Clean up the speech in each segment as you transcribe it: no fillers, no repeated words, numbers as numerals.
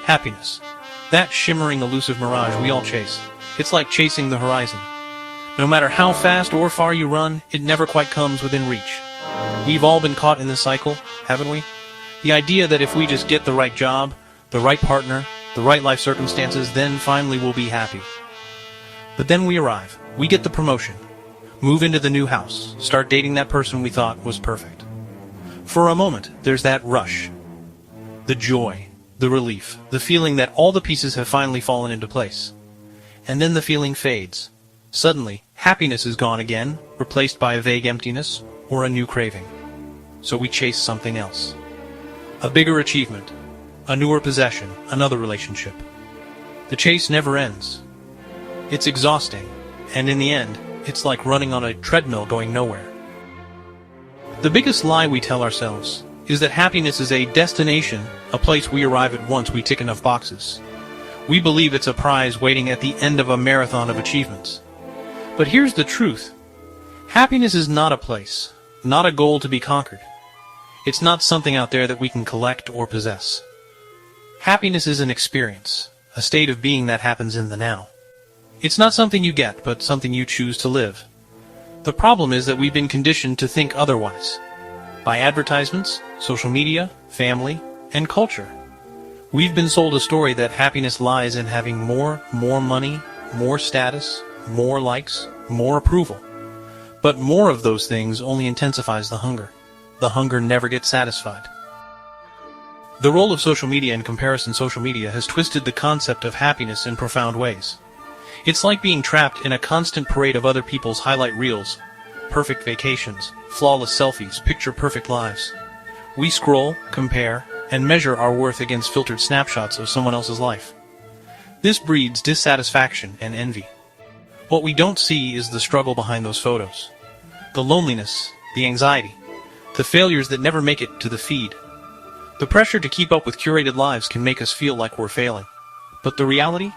Happiness. That shimmering, elusive mirage we all chase. It's like chasing the horizon. No matter how fast or far you run, it never quite comes within reach. We've all been caught in this cycle, haven't we? The idea that if we just get the right job, the right partner, the right life circumstances, then finally we'll be happy. But then we arrive. We get the promotion. Move into the new house. Start dating that person we thought was perfect. For a moment, there's that rush. The joy, the relief, the feeling that all the pieces have finally fallen into place. And then the feeling fades. Suddenly, happiness is gone again, replaced by a vague emptiness or a new craving. So we chase something else. A bigger achievement, a newer possession, another relationship. The chase never ends. It's exhausting, and in the end, it's like running on a treadmill going nowhere. The biggest lie we tell ourselves is that happiness is a destination, a place we arrive at once we tick enough boxes. We believe it's a prize waiting at the end of a marathon of achievements. But here's the truth. Happiness is not a place, not a goal to be conquered. It's not something out there that we can collect or possess. Happiness is an experience, a state of being that happens in the now. It's not something you get, but something you choose to live. The problem is that we've been conditioned to think otherwise. By advertisements, social media, family, and culture. We've been sold a story that happiness lies in having more money, more status, more likes, more approval. But more of those things only intensifies the hunger. The hunger never gets satisfied. The role of social media and comparison social media has twisted the concept of happiness in profound ways. It's like being trapped in a constant parade of other people's highlight reels, perfect vacations, flawless selfies, picture-perfect lives. We scroll, compare, and measure our worth against filtered snapshots of someone else's life. This breeds dissatisfaction and envy. What we don't see is the struggle behind those photos. The loneliness, the anxiety, the failures that never make it to the feed. The pressure to keep up with curated lives can make us feel like we're failing. But the reality?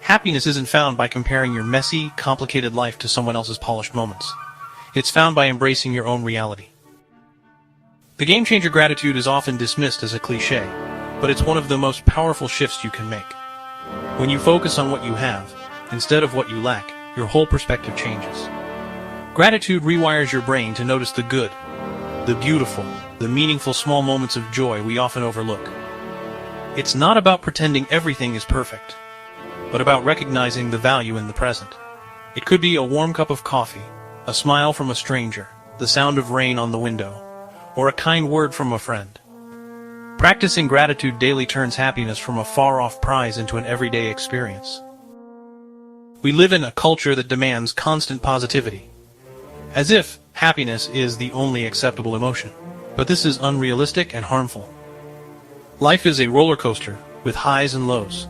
Happiness isn't found by comparing your messy, complicated life to someone else's polished moments. It's found by embracing your own reality. The game-changer gratitude is often dismissed as a cliché, but it's one of the most powerful shifts you can make. When you focus on what you have, instead of what you lack, your whole perspective changes. Gratitude rewires your brain to notice the good, the beautiful, the meaningful small moments of joy we often overlook. It's not about pretending everything is perfect, but about recognizing the value in the present. It could be a warm cup of coffee, a smile from a stranger, the sound of rain on the window, or a kind word from a friend. Practicing gratitude daily turns happiness from a far-off prize into an everyday experience. We live in a culture that demands constant positivity, as if happiness is the only acceptable emotion. But this is unrealistic and harmful. Life is a roller coaster with highs and lows.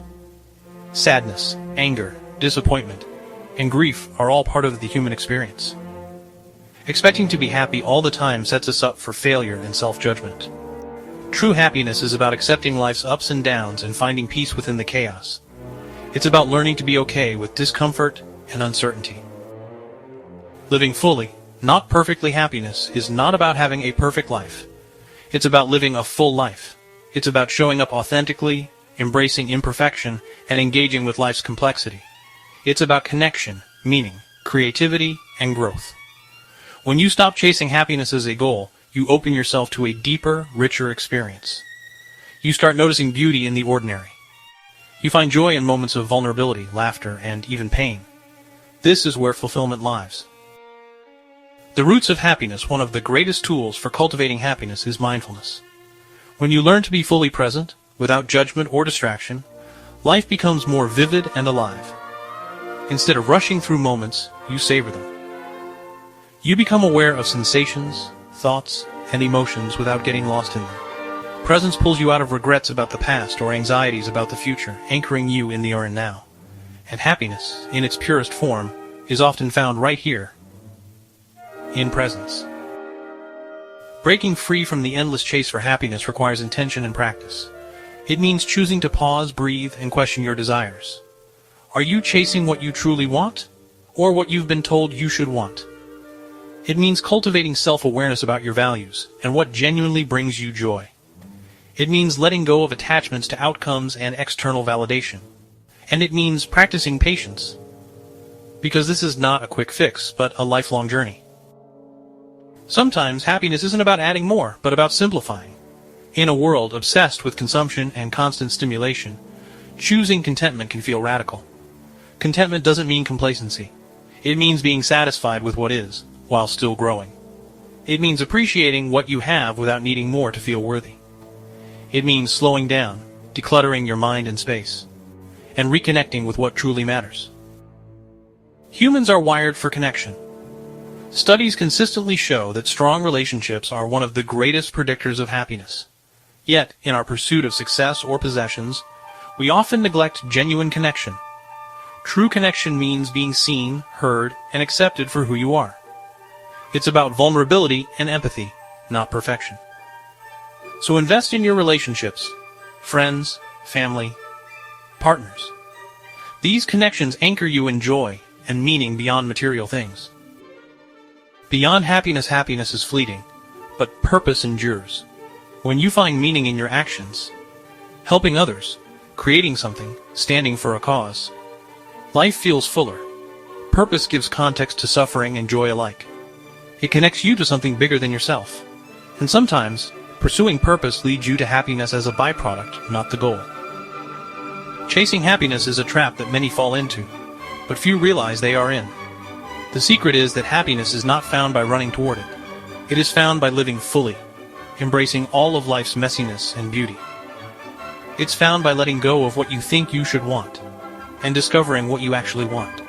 Sadness, anger, disappointment, and grief are all part of the human experience. Expecting to be happy all the time sets us up for failure and self-judgment. True happiness is about accepting life's ups and downs and finding peace within the chaos. It's about learning to be okay with discomfort and uncertainty. Living fully, not perfectly happiness, is not about having a perfect life. It's about living a full life. It's about showing up authentically, embracing imperfection, and engaging with life's complexity. It's about connection, meaning, creativity, and growth. When you stop chasing happiness as a goal, you open yourself to a deeper, richer experience. You start noticing beauty in the ordinary. You find joy in moments of vulnerability, laughter, and even pain. This is where fulfillment lies. The roots of happiness, one of the greatest tools for cultivating happiness, is mindfulness. When you learn to be fully present, without judgment or distraction, life becomes more vivid and alive. Instead of rushing through moments, you savor them. You become aware of sensations, thoughts, and emotions without getting lost in them. Presence pulls you out of regrets about the past or anxieties about the future, anchoring you in the here and now. And happiness, in its purest form, is often found right here, in presence. Breaking free from the endless chase for happiness requires intention and practice. It means choosing to pause, breathe, and question your desires. Are you chasing what you truly want, or what you've been told you should want? It means cultivating self-awareness about your values and what genuinely brings you joy. It means letting go of attachments to outcomes and external validation. And it means practicing patience. Because this is not a quick fix, but a lifelong journey. Sometimes happiness isn't about adding more, but about simplifying. In a world obsessed with consumption and constant stimulation, choosing contentment can feel radical. Contentment doesn't mean complacency. It means being satisfied with what is, while still growing. It means appreciating what you have without needing more to feel worthy. It means slowing down, decluttering your mind and space, and reconnecting with what truly matters. Humans are wired for connection. Studies consistently show that strong relationships are one of the greatest predictors of happiness. Yet, in our pursuit of success or possessions, we often neglect genuine connection. True connection means being seen, heard, and accepted for who you are. It's about vulnerability and empathy, not perfection. So invest in your relationships, friends, family, partners. These connections anchor you in joy and meaning beyond material things. Beyond happiness, happiness is fleeting, but purpose endures. When you find meaning in your actions, helping others, creating something, standing for a cause, life feels fuller. Purpose gives context to suffering and joy alike. It connects you to something bigger than yourself. And sometimes, pursuing purpose leads you to happiness as a byproduct, not the goal. Chasing happiness is a trap that many fall into, but few realize they are in. The secret is that happiness is not found by running toward it. It is found by living fully, embracing all of life's messiness and beauty. It's found by letting go of what you think you should want, and discovering what you actually want.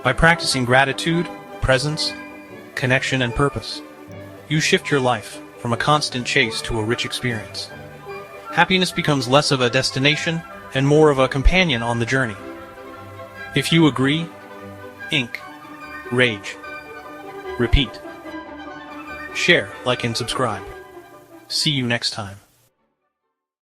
By practicing gratitude, presence, connection, and purpose, you shift your life from a constant chase to a rich experience. Happiness becomes less of a destination and more of a companion on the journey. If you agree, ink, rage, repeat. Share, like, and subscribe. See you next time.